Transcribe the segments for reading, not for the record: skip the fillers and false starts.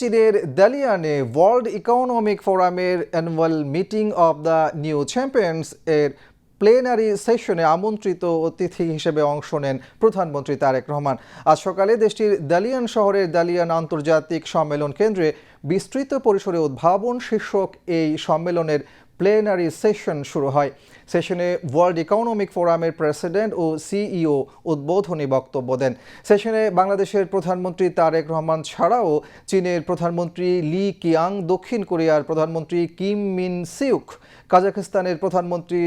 চীনের দালিয়ানে world economic ফোরামের annual meeting of the new champions এর প্লেনারি সেশনে আমন্ত্রিত অতিথি হিসেবে অংশ নেন প্রধানমন্ত্রী তারেক রহমান। আজ সকালে দেশটির দালিয়ান শহরের দালিয়ান আন্তর্জাতিক সম্মেলন কেন্দ্রে বিস্তৃত পরিসরে উদ্ভাবন শীর্ষক এই সম্মেলনের প্লেনারি সেশন শুরু হয়। সেশনে ওয়ার্ল্ড ইকোনমিক ফোরামের প্রেসিডেন্ট ও সিইও উদ্বোধনী বক্তব্য দেন। সেশনে বাংলাদেশের প্রধানমন্ত্রী তারেক রহমান ছাড়াও চীনের প্রধানমন্ত্রী লি কিয়াং, দক্ষিণ কোরিয়ার প্রধানমন্ত্রী কিম মিন সিউক, কাজাখস্তানের প্রধানমন্ত্রী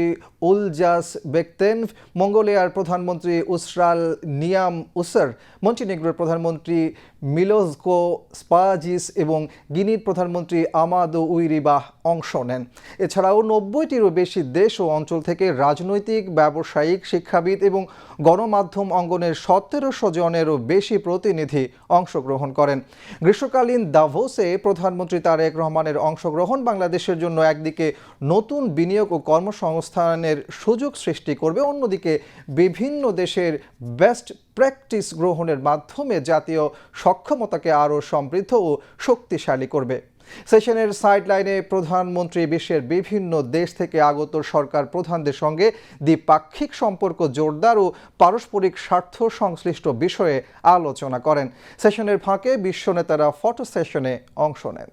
উলজাস বেকতেনভ, মঙ্গোলিয়ার প্রধানমন্ত্রী উসরাল নিয়াম উসার, মন্টিনেগ্রোর প্রধানমন্ত্রী মিলোজকো স্পাজিস এবং গিনির প্রধানমন্ত্রী আমাদো উইরিবাহ অংশ নেন। এছাড়াও ৯০টিরও বেশি দেশ ও অঞ্চল থেকে রাজনৈতিক, ব্যবসায়িক, শিক্ষাবিদ এবং গণমাধ্যম অঙ্গনের ১৭০০ জনেরও বেশি প্রতিনিধি অংশগ্রহণ করেন। গ্রীষ্মকালীন দাভোসে প্রধানমন্ত্রী তারেক রহমানের অংশগ্রহণ বাংলাদেশের জন্য একদিকে নতুন বিনিয়োগ ও কর্মসংস্থানের সুযোগ সৃষ্টি করবে, অন্যদিকে বিভিন্ন দেশের বেস্ট প্র্যাকটিস গ্রহণের মাধ্যমে জাতীয় সক্ষমতাকে আরও সমৃদ্ধ ও শক্তিশালী করবে। সেশনের সাইডলাইনে প্রধানমন্ত্রী বিশ্বের বিভিন্ন দেশ থেকে আগত সরকার প্রধানদের সঙ্গে দ্বিপাক্ষিক সম্পর্ক জোরদার ও পারস্পরিক স্বার্থ সংশ্লিষ্ট বিষয়ে আলোচনা করেন। সেশনের ফাঁকে বিশ্ব নেতারা ফটো সেশনে অংশ নেন।